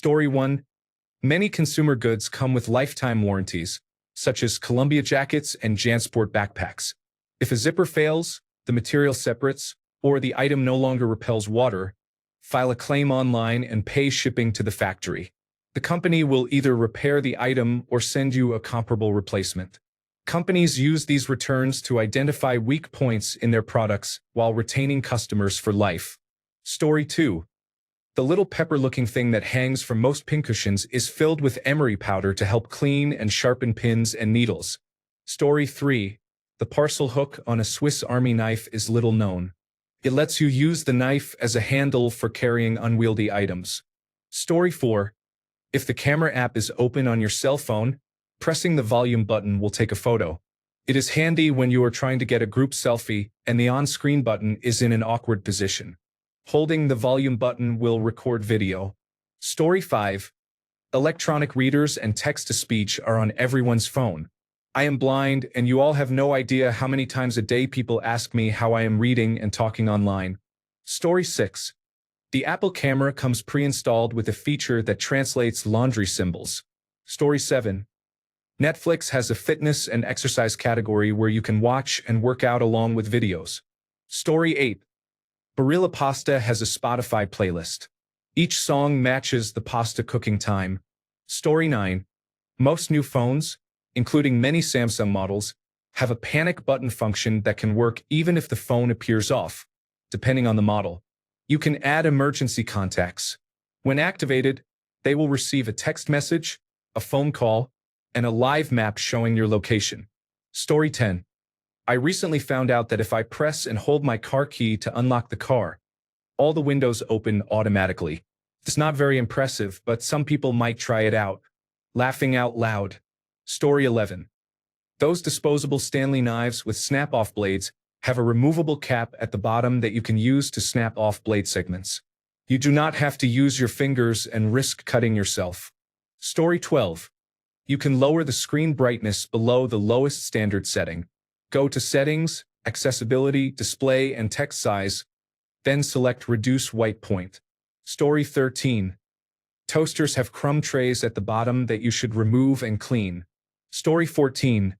Story 1. Many consumer goods come with lifetime warranties, such as Columbia jackets and JanSport backpacks. If a zipper fails, the material separates, or the item no longer repels water, file a claim online and pay shipping to the factory. The company will either repair the item or send you a comparable replacement. Companies use these returns to identify weak points in their products while retaining customers for life. Story 2. The little pepper-looking thing that hangs from most pincushions is filled with emery powder to help clean and sharpen pins and needles. Story 3. The parcel hook on a Swiss Army knife is little known. It lets you use the knife as a handle for carrying unwieldy items. Story 4. If the camera app is open on your cell phone, pressing the volume button will take a photo. It is handy when you are trying to get a group selfie and the on-screen button is in an awkward position. Holding the volume button will record video. Story 5. Electronic readers and text-to-speech are on everyone's phone. I am blind, and you all have no idea how many times a day people ask me how I am reading and talking online. Story 6. The Apple camera comes pre-installed with a feature that translates laundry symbols. Story 7. Netflix has a fitness and exercise category where you can watch and work out along with videos. Story 8. Barilla Pasta has a Spotify playlist. Each song matches the pasta cooking time. Story 9. Most new phones, including many Samsung models, have a panic button function that can work even if the phone appears off, depending on the model. You can add emergency contacts. When activated, they will receive a text message, a phone call, and a live map showing your location. Story 10. I recently found out that if I press and hold my car key to unlock the car, all the windows open automatically. It's not very impressive, but some people might try it out. Laughing out loud. Story 11. Those disposable Stanley knives with snap-off blades have a removable cap at the bottom that you can use to snap off blade segments. You do not have to use your fingers and risk cutting yourself. Story 12. You can lower the screen brightness below the lowest standard setting. Go to Settings, Accessibility, Display, and Text Size, then select Reduce White Point. Story 13. Toasters have crumb trays at the bottom that you should remove and clean. Story 14.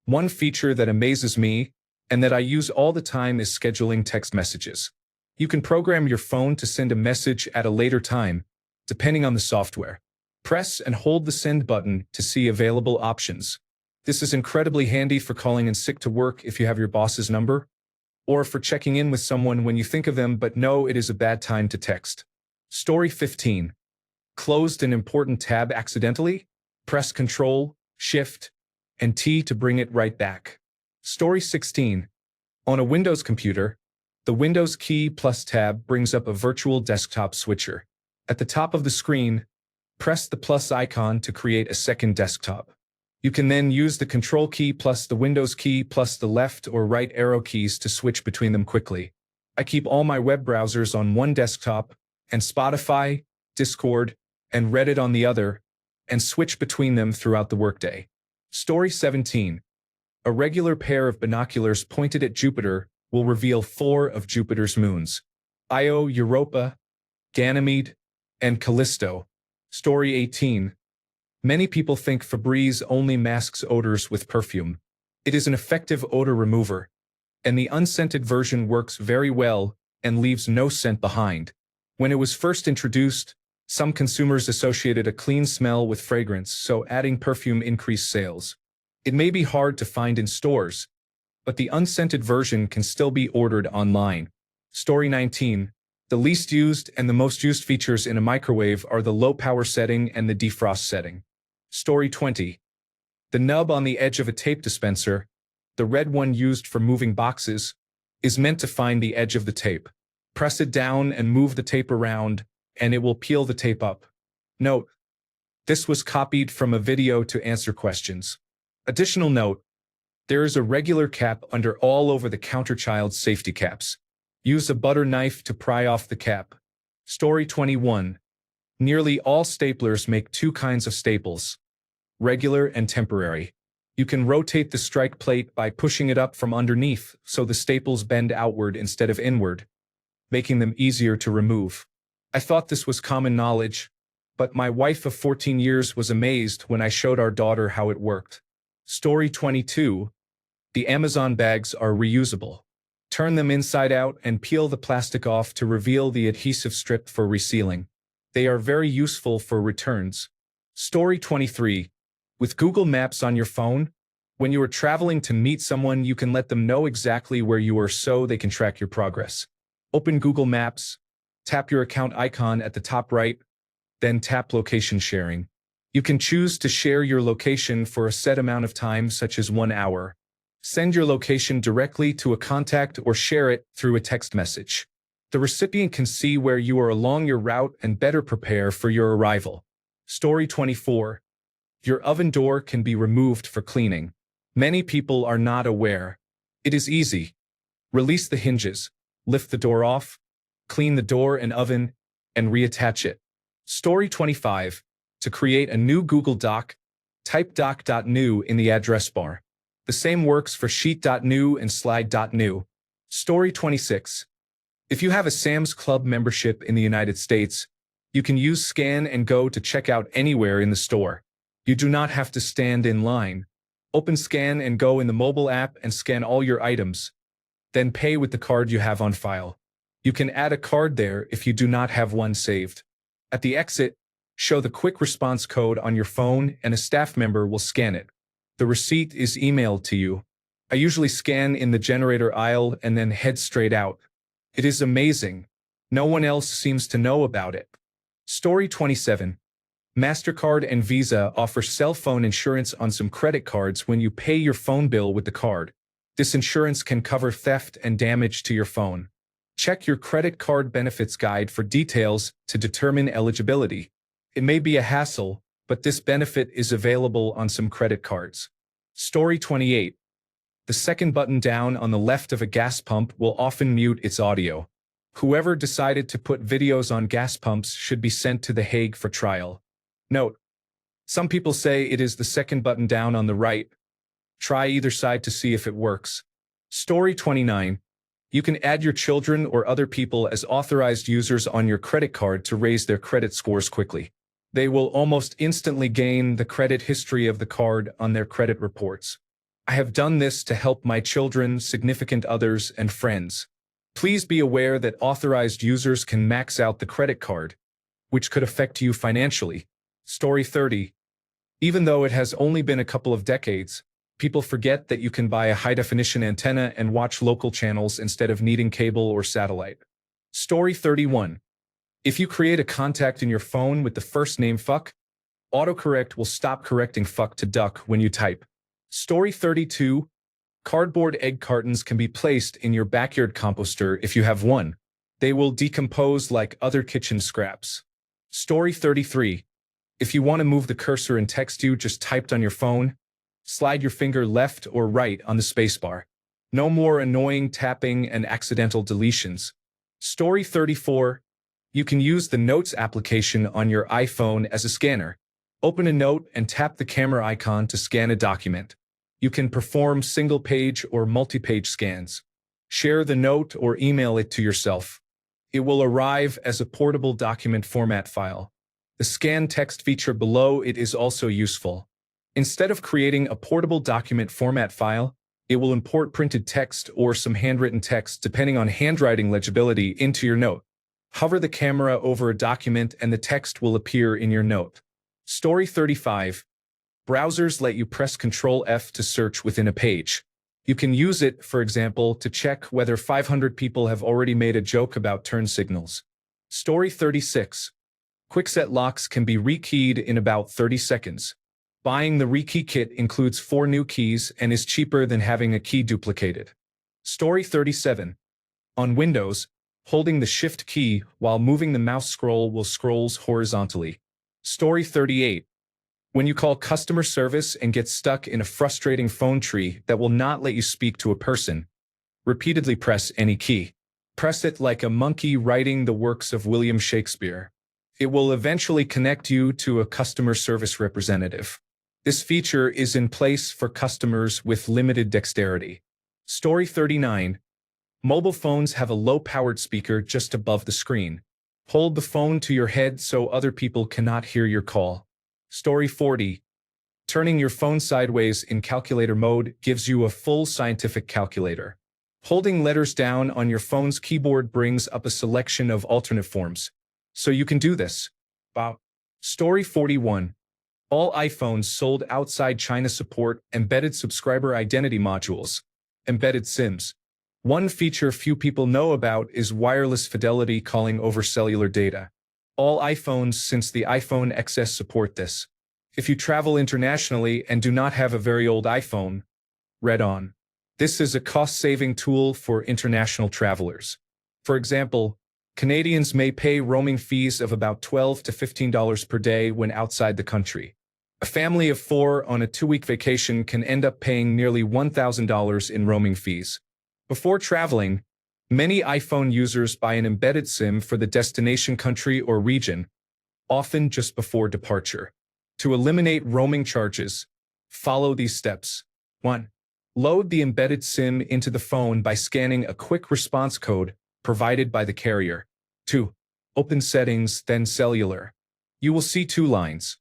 One feature that amazes me, and that I use all the time, is scheduling text messages. You can program your phone to send a message at a later time, depending on the software. Press and hold the send button to see available options. This is incredibly handy for calling in sick to work if you have your boss's number, or for checking in with someone when you think of them but know it is a bad time to text. Story 15. Closed an important tab accidentally? Press Ctrl, Shift, and T to bring it right back. Story 16. On a Windows computer, the Windows key plus tab brings up a virtual desktop switcher. At the top of the screen, press the plus icon to create a second desktop. You can then use the Control key plus the Windows key plus the left or right arrow keys to switch between them quickly. I keep all my web browsers on one desktop and Spotify, Discord, and Reddit on the other, and switch between them throughout the workday. Story 17. A regular pair of binoculars pointed at Jupiter will reveal 4 of Jupiter's moons: Io, Europa, Ganymede, and Callisto. Story 18. Many people think Febreze only masks odors with perfume. It is an effective odor remover, and the unscented version works very well and leaves no scent behind. When it was first introduced, some consumers associated a clean smell with fragrance, so adding perfume increased sales. It may be hard to find in stores, but the unscented version can still be ordered online. Story 19. The least used and the most used features in a microwave are the low power setting and the defrost setting. Story 20. The nub on the edge of a tape dispenser, the red one used for moving boxes, is meant to find the edge of the tape. Press it down and move the tape around, and it will peel the tape up. Note: this was copied from a video to answer questions. Additional note: there is a regular cap under all over-the-counter child safety caps. Use a butter knife to pry off the cap. Story 21. Nearly all staplers make 2 kinds of staples: regular and temporary. You can rotate the strike plate by pushing it up from underneath so the staples bend outward instead of inward, making them easier to remove. I thought this was common knowledge, but my wife of 14 years was amazed when I showed our daughter how it worked. Story 22. The Amazon bags are reusable. Turn them inside out and peel the plastic off to reveal the adhesive strip for resealing. They are very useful for returns. Story 23. With Google Maps on your phone, when you are traveling to meet someone, you can let them know exactly where you are so they can track your progress. Open Google Maps, tap your account icon at the top right, then tap Location Sharing. You can choose to share your location for a set amount of time, such as 1 hour. Send your location directly to a contact or share it through a text message. The recipient can see where you are along your route and better prepare for your arrival. Story 24. Your oven door can be removed for cleaning. Many people are not aware. It is easy. Release the hinges, lift the door off, clean the door and oven, and reattach it. Story 25. To create a new Google Doc, type doc.new in the address bar. The same works for sheet.new and slide.new. Story 26. If you have a Sam's Club membership in the United States, you can use Scan and Go to check out anywhere in the store. You do not have to stand in line. Open Scan and Go in the mobile app and scan all your items. Then pay with the card you have on file. You can add a card there if you do not have one saved. At the exit, show the quick response code on your phone and a staff member will scan it. The receipt is emailed to you. I usually scan in the generator aisle and then head straight out. It is amazing. No one else seems to know about it. Story 27. MasterCard and Visa offer cell phone insurance on some credit cards when you pay your phone bill with the card. This insurance can cover theft and damage to your phone. Check your credit card benefits guide for details to determine eligibility. It may be a hassle, but this benefit is available on some credit cards. Story 28. The second button down on the left of a gas pump will often mute its audio. Whoever decided to put videos on gas pumps should be sent to The Hague for trial. Note: some people say it is the second button down on the right. Try either side to see if it works. Story 29. You can add your children or other people as authorized users on your credit card to raise their credit scores quickly. They will almost instantly gain the credit history of the card on their credit reports. I have done this to help my children, significant others, and friends. Please be aware that authorized users can max out the credit card, which could affect you financially. Story 30. Even though it has only been a couple of decades, people forget that you can buy a high-definition antenna and watch local channels instead of needing cable or satellite. Story 31. If you create a contact in your phone with the first name fuck, autocorrect will stop correcting fuck to duck when you type. Story 32. Cardboard egg cartons can be placed in your backyard composter if you have one. They will decompose like other kitchen scraps. Story 33. If you want to move the cursor in text you just typed on your phone, slide your finger left or right on the spacebar. No more annoying tapping and accidental deletions. Story 34. You can use the Notes application on your iPhone as a scanner. Open a note and tap the camera icon to scan a document. You can perform single-page or multi-page scans. Share the note or email it to yourself. It will arrive as a portable document format file. The scan text feature below it is also useful. Instead of creating a portable document format file, it will import printed text or some handwritten text depending on handwriting legibility into your note. Hover the camera over a document and the text will appear in your note. Story 35. Browsers let you press Ctrl F to search within a page. You can use it, for example, to check whether 500 people have already made a joke about turn signals. Story 36. Quickset locks can be rekeyed in about 30 seconds. Buying the rekey kit includes 4 new keys and is cheaper than having a key duplicated. Story 37. On Windows, holding the Shift key while moving the mouse scroll will scrolls horizontally. Story 38. When you call customer service and get stuck in a frustrating phone tree that will not let you speak to a person, repeatedly press any key. Press it like a monkey writing the works of William Shakespeare. It will eventually connect you to a customer service representative. This feature is in place for customers with limited dexterity. Story 39. Mobile phones have a low-powered speaker just above the screen. Hold the phone to your head so other people cannot hear your call. Story 40. Turning your phone sideways in calculator mode gives you a full scientific calculator. Holding letters down on your phone's keyboard brings up a selection of alternate forms. So you can do this. Wow. Story 41. All iPhones sold outside China support embedded subscriber identity modules, embedded SIMs. One feature few people know about is wireless fidelity calling over cellular data. All iPhones since the iPhone XS support this. If you travel internationally and do not have a very old iPhone, read on. This is a cost-saving tool for international travelers. For example, Canadians may pay roaming fees of about $12 to $15 per day when outside the country. A family of 4 on a 2-week vacation can end up paying nearly $1,000 in roaming fees. Before traveling, many iPhone users buy an embedded SIM for the destination country or region, often just before departure. To eliminate roaming charges, follow these steps. 1. Load the embedded SIM into the phone by scanning a quick response code provided by the carrier. 2. Open Settings, then Cellular. You will see 2 lines.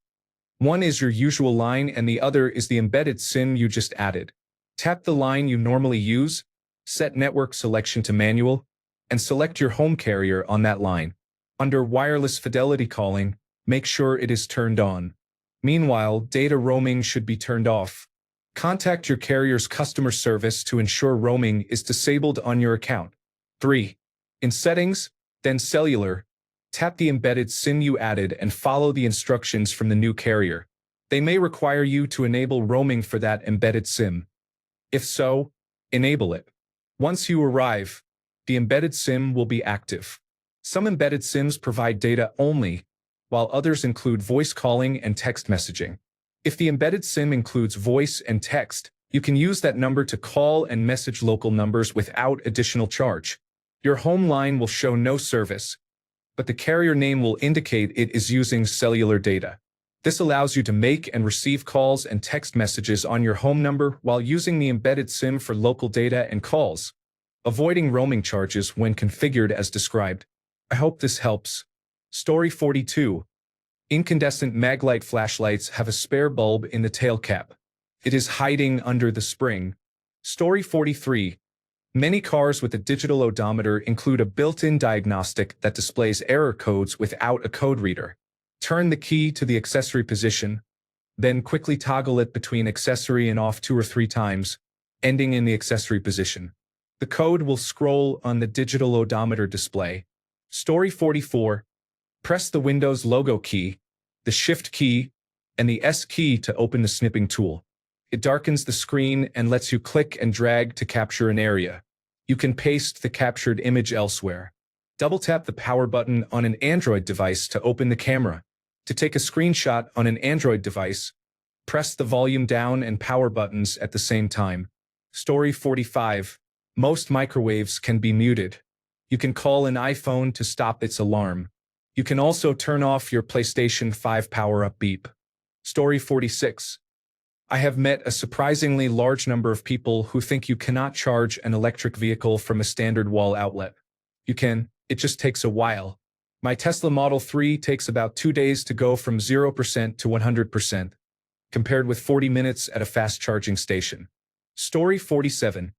One is your usual line and the other is the embedded SIM you just added. Tap the line you normally use, set network selection to manual, and select your home carrier on that line. Under wireless fidelity calling, make sure it is turned on. Meanwhile, data roaming should be turned off. Contact your carrier's customer service to ensure roaming is disabled on your account. 3. In Settings, then Cellular, tap the embedded SIM you added and follow the instructions from the new carrier. They may require you to enable roaming for that embedded SIM. If so, enable it. Once you arrive, the embedded SIM will be active. Some embedded SIMs provide data only, while others include voice calling and text messaging. If the embedded SIM includes voice and text, you can use that number to call and message local numbers without additional charge. Your home line will show no service, but the carrier name will indicate it is using cellular data. This allows you to make and receive calls and text messages on your home number while using the embedded SIM for local data and calls, avoiding roaming charges when configured as described. I hope this helps. Story 42. Incandescent maglite flashlights have a spare bulb in the tail cap. It is hiding under the spring. Story 43. Many cars with a digital odometer include a built-in diagnostic that displays error codes without a code reader. Turn the key to the accessory position, then quickly toggle it between accessory and off 2 or 3 times, ending in the accessory position. The code will scroll on the digital odometer display. Story 44. Press the Windows logo key, the Shift key, and the S key to open the snipping tool. It darkens the screen and lets you click and drag to capture an area. You can paste the captured image elsewhere. Double-tap the power button on an Android device to open the camera. To take a screenshot on an Android device, press the volume down and power buttons at the same time. Story 45. Most microwaves can be muted. You can call an iPhone to stop its alarm. You can also turn off your PlayStation 5 power-up beep. Story 46. I have met a surprisingly large number of people who think you cannot charge an electric vehicle from a standard wall outlet. You can, it just takes a while. My Tesla Model 3 takes about 2 days to go from 0% to 100%, compared with 40 minutes at a fast charging station. Story 47.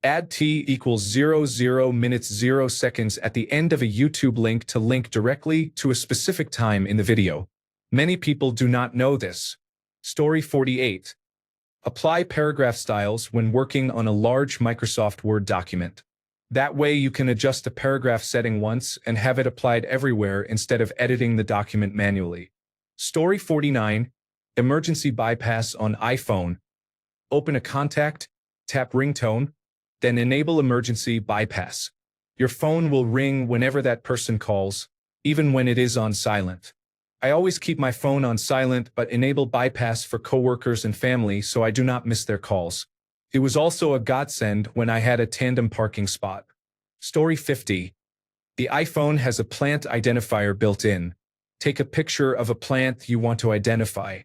Add t equals 00 minutes 0 seconds at the end of a YouTube link to link directly to a specific time in the video. Many people do not know this. Story 48. Apply paragraph styles when working on a large Microsoft Word document. That way you can adjust a paragraph setting once and have it applied everywhere instead of editing the document manually. Story 49. Emergency bypass on iPhone. Open a contact, tap ringtone, then enable emergency bypass. Your phone will ring whenever that person calls, even when it is on silent. I always keep my phone on silent but enable bypass for coworkers and family so I do not miss their calls. It was also a godsend when I had a tandem parking spot. Story 50. The iPhone has a plant identifier built in. Take a picture of a plant you want to identify.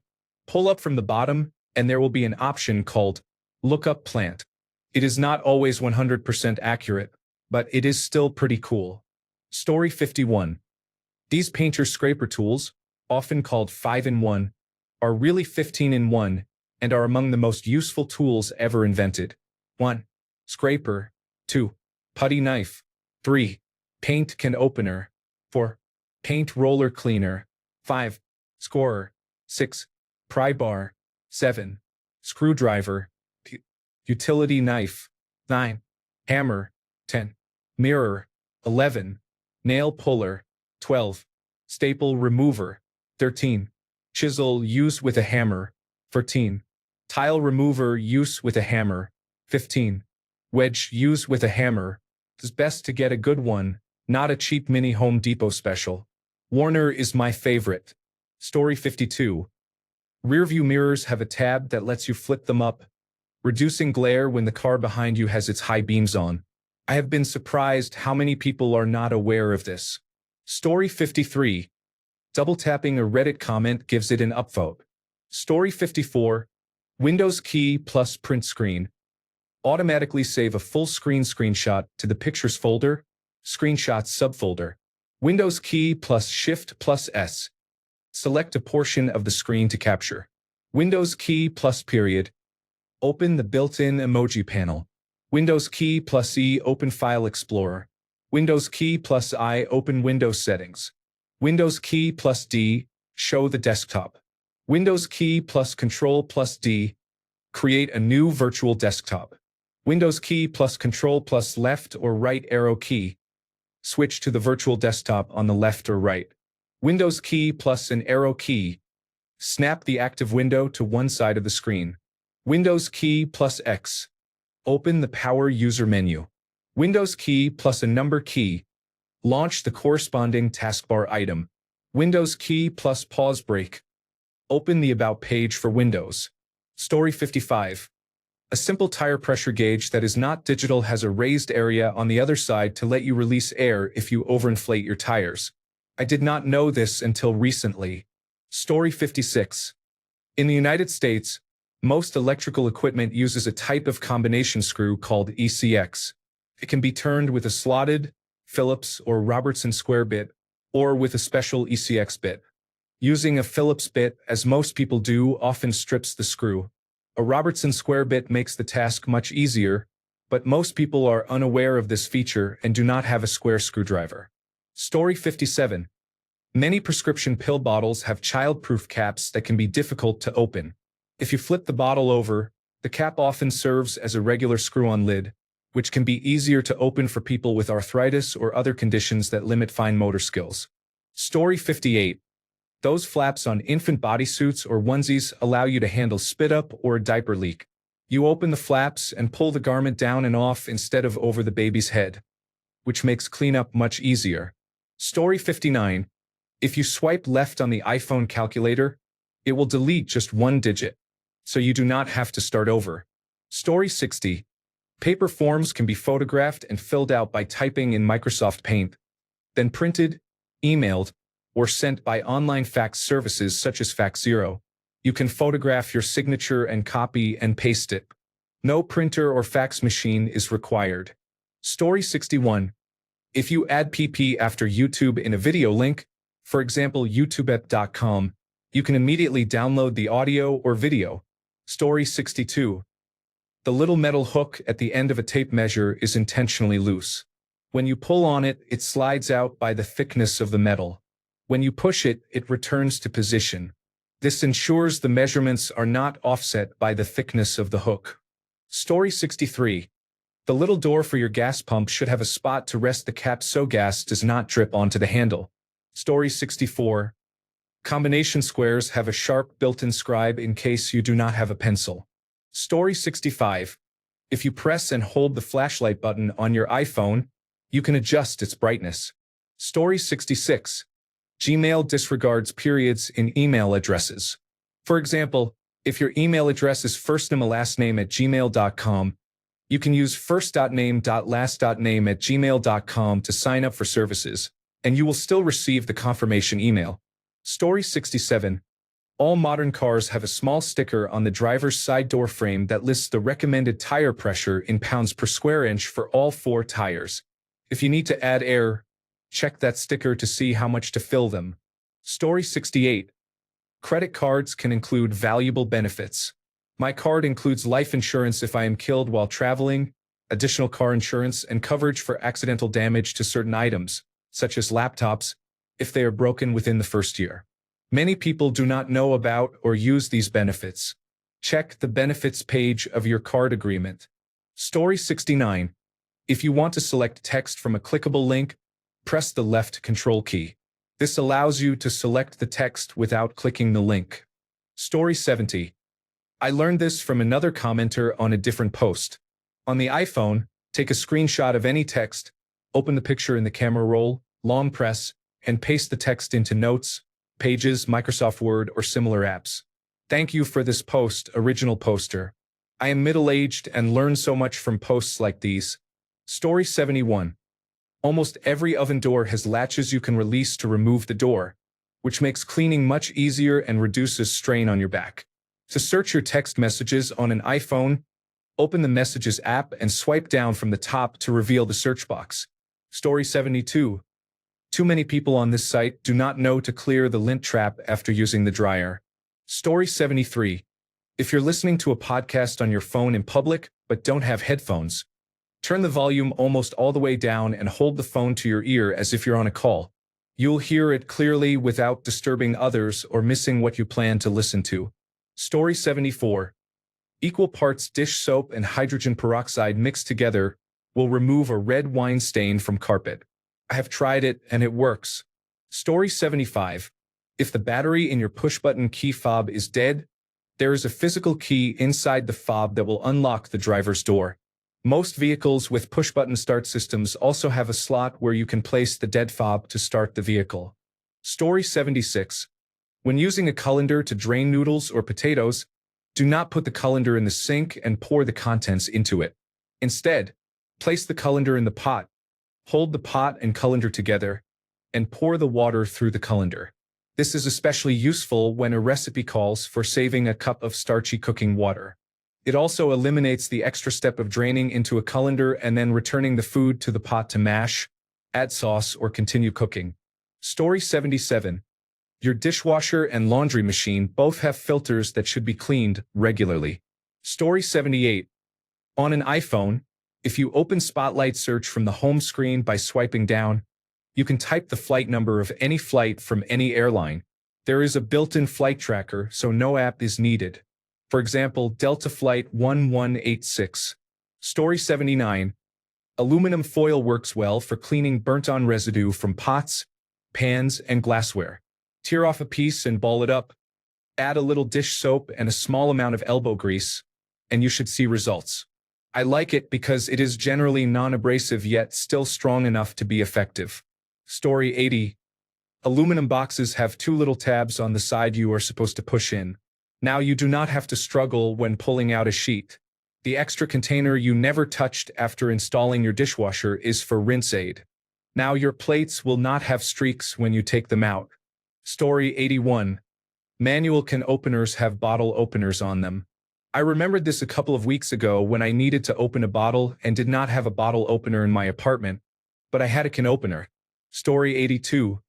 Pull up from the bottom, and there will be an option called Look Up Plant. It is not always 100% accurate, but it is still pretty cool. Story 51. These painter scraper tools, often called 5-in-1, are really 15-in-1 and are among the most useful tools ever invented. 1. Scraper. 2. Putty knife. 3. Paint can opener. 4. Paint roller cleaner. 5. Scorer. 6. Pry bar. 7. Screwdriver. Utility knife. 9. Hammer. 10. Mirror. 11. Nail puller. 12. Staple remover. 13. Chisel used with a hammer. 14. Tile remover used with a hammer. 15. Wedge used with a hammer. It's best to get a good one, not a cheap mini Home Depot special. Warner is my favorite. Story 52. Rearview mirrors have a tab that lets you flip them up, reducing glare when the car behind you has its high beams on. I have been surprised how many people are not aware of this. Story 53. Double tapping a Reddit comment gives it an upvote. Story 54. Windows key plus print screen. Automatically save a full screen screenshot to the Pictures folder, Screenshots subfolder. Windows key plus Shift plus S. Select a portion of the screen to capture. Windows key plus period. Open the built-in emoji panel. Windows key plus E open File Explorer. Windows key plus I open Windows settings. Windows key plus D show the desktop. Windows key plus Control plus D create a new virtual desktop. Windows key plus Control plus left or right arrow key switch to the virtual desktop on the left or right. Windows key plus an arrow key snap the active window to one side of the screen. Windows key plus X open the power user menu. Windows key plus a number key launch the corresponding taskbar item. Windows key plus pause break open the About page for Windows. Story 55. A simple tire pressure gauge that is not digital has a raised area on the other side to let you release air if you overinflate your tires. I did not know this until recently. Story 56. In the United States, most electrical equipment uses a type of combination screw called ECX. It can be turned with a slotted, Phillips or Robertson square bit, or with a special ECX bit. Using a Phillips bit, as most people do, often strips the screw. A Robertson square bit makes the task much easier, but most people are unaware of this feature and do not have a square screwdriver. Story 57. Many prescription pill bottles have child-proof caps that can be difficult to open. If you flip the bottle over, the cap often serves as a regular screw-on lid, which can be easier to open for people with arthritis or other conditions that limit fine motor skills. Story 58. Those flaps on infant bodysuits or onesies allow you to handle spit-up or a diaper leak. You open the flaps and pull the garment down and off instead of over the baby's head, which makes cleanup much easier. Story 59. If you swipe left on the iPhone calculator, it will delete just one digit, so you do not have to start over. Story 60. Paper forms can be photographed and filled out by typing in Microsoft Paint, then printed, emailed, or sent by online fax services such as FaxZero. You can photograph your signature and copy and paste it. No printer or fax machine is required. Story 61. If you add PP after YouTube in a video link, for example youtube.com, you can immediately download the audio or video. Story 62. The little metal hook at the end of a tape measure is intentionally loose. When you pull on it, it slides out by the thickness of the metal. When you push it, it returns to position. This ensures the measurements are not offset by the thickness of the hook. Story 63. The little door for your gas pump should have a spot to rest the cap so gas does not drip onto the handle. Story 64. Combination squares have a sharp built-in scribe in case you do not have a pencil. Story 65. If you press and hold the flashlight button on your iPhone, you can adjust its brightness. Story 66. Gmail disregards periods in email addresses. For example, if your email address is firstname@gmail.com, you can use first.name.last.name@gmail.com to sign up for services, and you will still receive the confirmation email. Story 67. All modern cars have a small sticker on the driver's side door frame that lists the recommended tire pressure in pounds per square inch for all 4 tires. If you need to add air, Check that sticker to see how much to fill them. Story 68. Credit cards can include valuable benefits. My card includes life insurance if I am killed while traveling, additional car insurance, and coverage for accidental damage to certain items, such as laptops, if they are broken within the first year. Many people do not know about or use these benefits. Check the benefits page of your card agreement. Story 69. If you want to select text from a clickable link, press the left control key. This allows you to select the text without clicking the link. Story 70. I learned this from another commenter on a different post. On the iPhone, take a screenshot of any text, open the picture in the camera roll, long press, and paste the text into Notes, Pages, Microsoft Word, or similar apps. Thank you for this post, original poster. I am middle-aged and learn so much from posts like these. Story 71. Almost every oven door has latches you can release to remove the door, which makes cleaning much easier and reduces strain on your back. To search your text messages on an iPhone, open the Messages app and swipe down from the top to reveal the search box. Story 72. Too many people on this site do not know to clear the lint trap after using the dryer. Story 73. If you're listening to a podcast on your phone in public but don't have headphones, turn the volume almost all the way down and hold the phone to your ear as if you're on a call. You'll hear it clearly without disturbing others or missing what you plan to listen to. Story 74. Equal parts dish soap and hydrogen peroxide mixed together will remove a red wine stain from carpet. I have tried it and it works. Story 75. If the battery in your push-button key fob is dead, there is a physical key inside the fob that will unlock the driver's door. Most vehicles with push-button start systems also have a slot where you can place the dead fob to start the vehicle. Story 76. When using a colander to drain noodles or potatoes, do not put the colander in the sink and pour the contents into it. Instead, place the colander in the pot, hold the pot and colander together, and pour the water through the colander. This is especially useful when a recipe calls for saving a cup of starchy cooking water. It also eliminates the extra step of draining into a colander and then returning the food to the pot to mash, add sauce, or continue cooking. Story 77. Your dishwasher and laundry machine both have filters that should be cleaned regularly. Story 78. On an iPhone, if you open Spotlight Search from the home screen by swiping down, you can type the flight number of any flight from any airline. There is a built-in flight tracker, so no app is needed. For example, Delta Flight 1186. Story 79. Aluminum foil works well for cleaning burnt-on residue from pots, pans, and glassware. Tear off a piece and ball it up. Add a little dish soap and a small amount of elbow grease, and you should see results. I like it because it is generally non-abrasive yet still strong enough to be effective. Story 80. Aluminum boxes have two little tabs on the side you are supposed to push in. Now you do not have to struggle when pulling out a sheet. The extra container you never touched after installing your dishwasher is for rinse aid. Now your plates will not have streaks when you take them out. Story 81. Manual can openers have bottle openers on them. I remembered this a couple of weeks ago when I needed to open a bottle and did not have a bottle opener in my apartment, but I had a can opener. Story 82.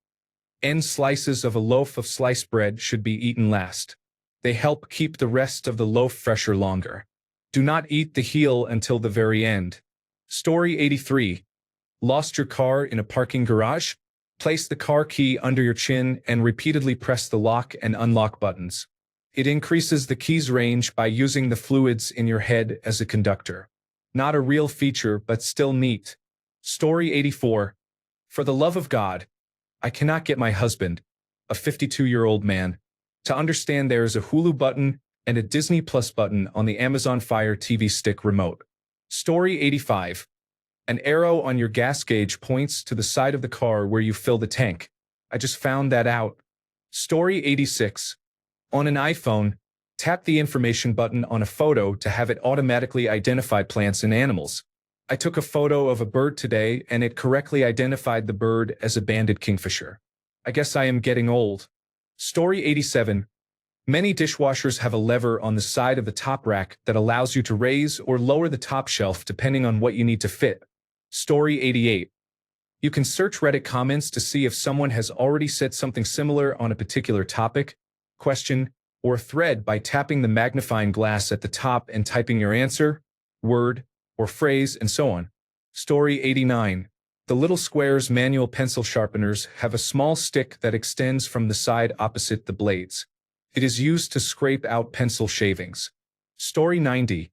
End slices of a loaf of sliced bread should be eaten last. They help keep the rest of the loaf fresher longer. Do not eat the heel until the very end. Story 83. Lost your car in a parking garage? Place the car key under your chin and repeatedly press the lock and unlock buttons. It increases the key's range by using the fluids in your head as a conductor. Not a real feature, but still neat. Story 84. For the love of God, I cannot get my husband, a 52-year-old man, to understand there is a Hulu button and a Disney Plus button on the Amazon Fire TV Stick remote. Story 85. An arrow on your gas gauge points to the side of the car where you fill the tank. I just found that out. Story 86. On an iPhone, tap the information button on a photo to have it automatically identify plants and animals. I took a photo of a bird today and it correctly identified the bird as a banded kingfisher. I guess I am getting old. Story 87. Many dishwashers have a lever on the side of the top rack that allows you to raise or lower the top shelf depending on what you need to fit. Story 88. You can search Reddit comments to see if someone has already said something similar on a particular topic, question, or thread by tapping the magnifying glass at the top and typing your answer, word, or phrase, and so on. Story 89. The little squares manual pencil sharpeners have a small stick that extends from the side opposite the blades. It is used to scrape out pencil shavings. Story 90.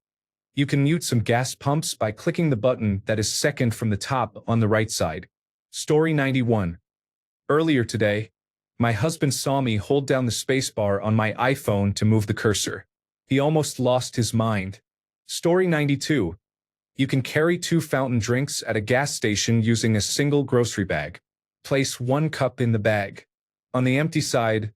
You can mute some gas pumps by clicking the button that is second from the top on the right side. Story 91. Earlier today, my husband saw me hold down the spacebar on my iPhone to move the cursor. He almost lost his mind. Story 92. You can carry 2 fountain drinks at a gas station using a single grocery bag. Place 1 cup in the bag. On the empty side,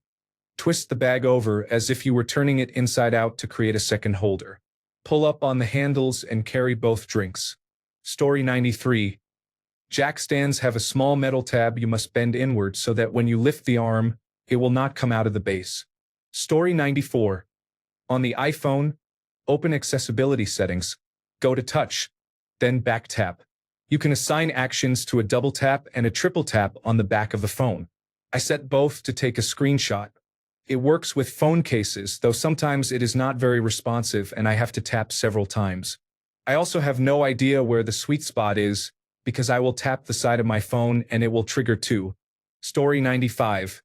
twist the bag over as if you were turning it inside out to create a second holder. Pull up on the handles and carry both drinks. Story 93. Jack stands have a small metal tab you must bend inward so that when you lift the arm, it will not come out of the base. Story 94. On the iPhone, open accessibility settings, go to touch, then back tap. You can assign actions to a double tap and a triple tap on the back of the phone. I set both to take a screenshot. It works with phone cases, though sometimes it is not very responsive and I have to tap several times. I also have no idea where the sweet spot is, because I will tap the side of my phone and it will trigger too. Story 95.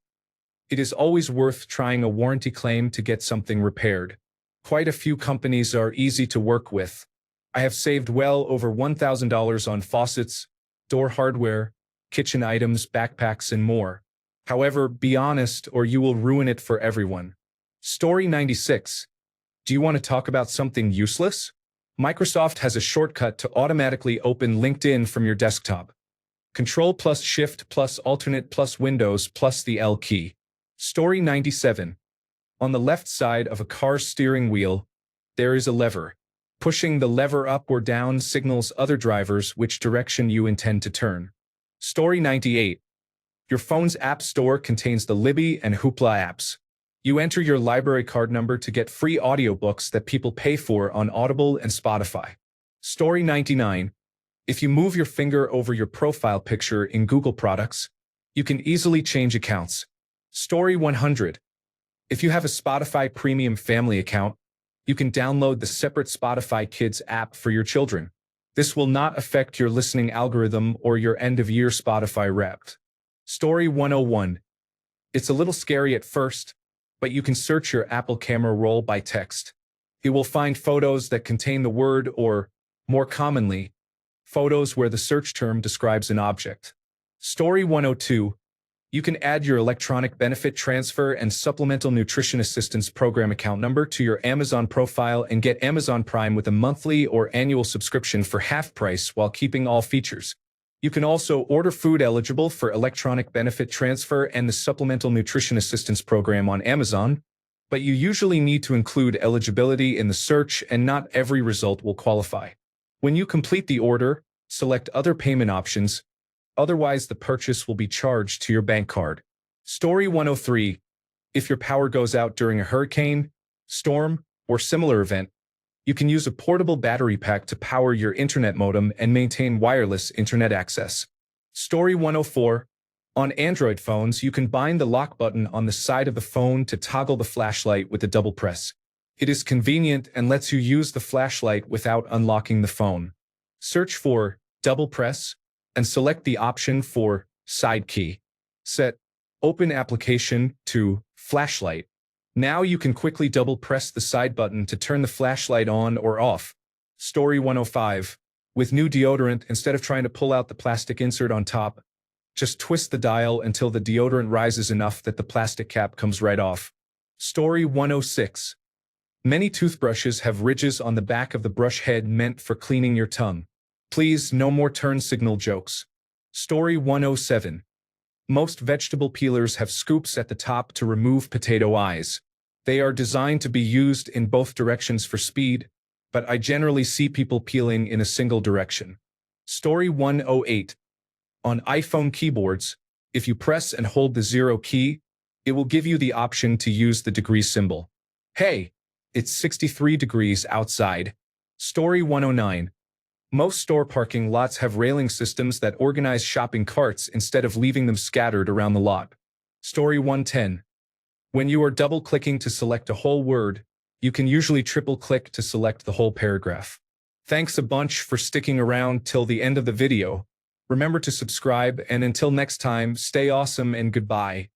It is always worth trying a warranty claim to get something repaired. Quite a few companies are easy to work with. I have saved well over $1,000 on faucets, door hardware, kitchen items, backpacks, and more. However, be honest or you will ruin it for everyone. Story 96. Do you want to talk about something useless? Microsoft has a shortcut to automatically open LinkedIn from your desktop. Control plus Shift plus Alternate plus Windows plus the L key. Story 97. On the left side of a car's steering wheel, there is a lever. Pushing the lever up or down signals other drivers which direction you intend to turn. Story 98. Your phone's app store contains the Libby and Hoopla apps. You enter your library card number to get free audiobooks that people pay for on Audible and Spotify. Story 99. If you move your finger over your profile picture in Google products, you can easily change accounts. Story 100. If you have a Spotify Premium Family account, you can download the separate Spotify Kids app for your children. This will not affect your listening algorithm or your end-of-year Spotify Wrapped. Story 101. It's a little scary at first, but you can search your Apple camera roll by text. It will find photos that contain the word or, more commonly, photos where the search term describes an object. Story 102. You can add your electronic benefit transfer and supplemental nutrition assistance program account number to your Amazon profile and get Amazon Prime with a monthly or annual subscription for half price while keeping all features. You can also order food eligible for electronic benefit transfer and the supplemental nutrition assistance program on Amazon, but you usually need to include eligibility in the search and not every result will qualify. When you complete the order, select other payment options. Otherwise, the purchase will be charged to your bank card. Story 103. If your power goes out during a hurricane, storm, or similar event, you can use a portable battery pack to power your internet modem and maintain wireless internet access. Story 104. On Android phones, you can bind the lock button on the side of the phone to toggle the flashlight with a double press. It is convenient and lets you use the flashlight without unlocking the phone. Search for double press and select the option for side key. Set Open Application to Flashlight. Now you can quickly double press the side button to turn the flashlight on or off. Story 105. With new deodorant, instead of trying to pull out the plastic insert on top, just twist the dial until the deodorant rises enough that the plastic cap comes right off. Story 106. Many toothbrushes have ridges on the back of the brush head meant for cleaning your tongue. Please, no more turn signal jokes. Story 107. Most vegetable peelers have scoops at the top to remove potato eyes. They are designed to be used in both directions for speed, but I generally see people peeling in a single direction. Story 108. On iPhone keyboards, if you press and hold the 0 key, it will give you the option to use the degree symbol. Hey, it's 63 degrees outside. Story 109. Most store parking lots have railing systems that organize shopping carts instead of leaving them scattered around the lot. Story 110. When you are double-clicking to select a whole word, you can usually triple-click to select the whole paragraph. Thanks a bunch for sticking around till the end of the video. Remember to subscribe, and until next time, stay awesome and goodbye.